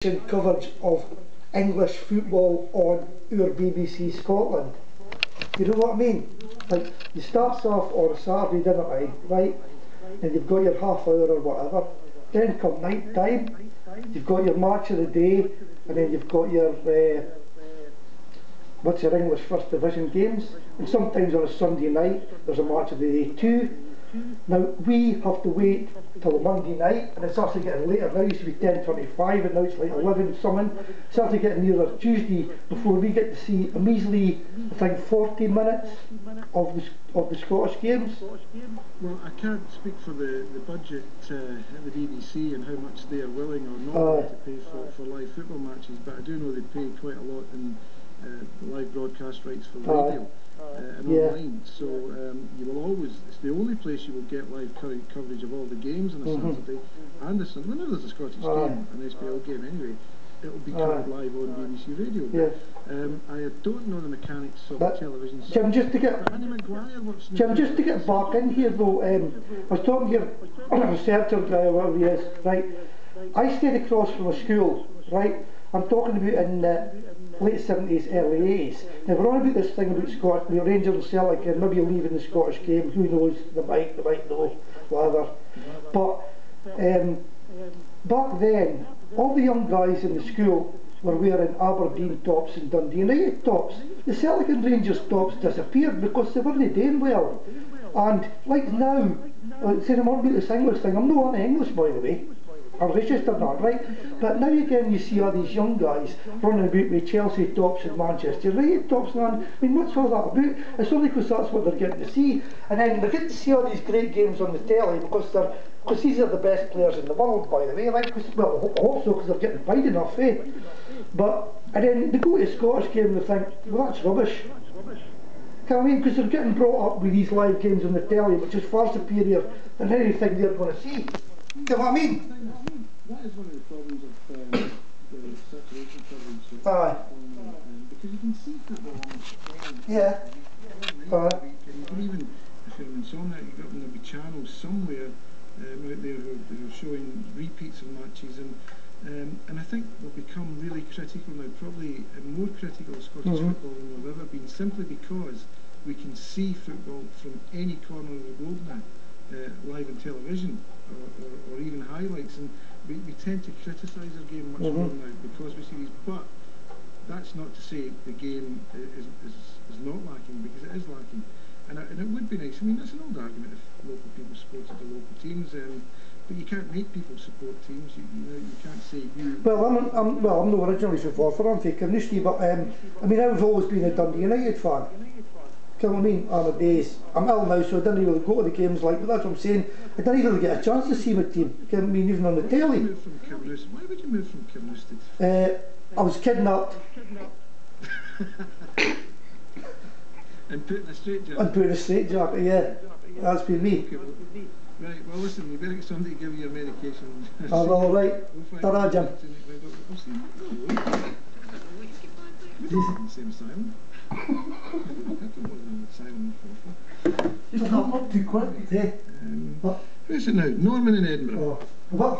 Coverage of English football on our BBC Scotland. You know what I mean? Like, you starts off on a Saturday dinner time, right? And you've got your half hour or whatever. Then come night time, you've got your match of the day, and then you've got your what's your English First Division games. And sometimes on a Sunday night there's a match of the day too. Now we have to wait till Monday night, and it's actually getting later now. It used to be 10:25 and now it's like 11 something. It's actually getting nearer Tuesday before we get to see a measly, I think, 40 minutes of the Scottish games. Well, I can't speak for the budget at the BBC and how much they are willing or not willing to pay for live football matches, but I do know they pay quite a lot in live broadcast rights for radio. And online, so you will always, it's the only place you will get live coverage of all the games on a Saturday and a Sunday. Whenever there's a Scottish game, an SPL game anyway, it will be covered live on BBC Radio. I don't know the mechanics of the television. Jim, just to get back in here though, I was talking to your researcher guy or whatever he is, right? I stayed across from a school, right? I'm talking about in late 70s, early 80s. Now we're on about this thing about Scotland, the Rangers and Celtic, and maybe leaving the Scottish game, who knows, they might know, whatever. But back then, all the young guys in the school were wearing Aberdeen tops and Dundee United tops. The Celtic and Rangers tops disappeared because they weren't doing well. And like now, saying I'm on about this English thing, I'm not an English, by the way. I'm registered not, right? But now again you see all these young guys running about with Chelsea tops and Manchester United tops, and I mean, what's all that about? It's only because that's what they're getting to see. And then they get to see all these great games on the telly because these are the best players in the world, by the way. Like, well, I hope so, because they're getting paid enough, eh? And then they go to a Scottish game and they think, well, that's rubbish. I mean, because they're getting brought up with these live games on the telly, which is far superior than anything they're going to see. You know what I mean? That is one of the problems of the saturation coverage. Because you can see football on the screen. Yeah. You can even, if you're in Insomnia, you've got there'll be channels somewhere out there who are showing repeats of matches, and I think we've become really critical now, probably more critical of Scottish football than we've ever been, simply because we can see football from any corner of the globe now, live on television or even highlights, and we tend to criticise our game much more now because we see these. But that's not to say the game is not lacking, because it is lacking, and it would be nice. I mean, that's an old argument if local people supported the local teams, but you can't make people support teams. You can't say you. Well, I'm not originally from Forfar, I'm from Carnoustie, but I mean, I've always been a Dundee United fan. You know what I mean? I'm ill now, so I didn't really go to the games like, but that's what I'm saying. I didn't really get a chance to see my team. You know what I mean? Even on the telly. Why would you move from Carnoustie? I was kidnapped. And put in a straitjacket? And put in a straitjacket, yeah. That's been me. Okay, right, well listen, you better get somebody to give you your medication. Oh, all right. Ta-ra, Jim. Same asylum. Just not up too quick, eh? Who's it now? Norman in Edinburgh. What?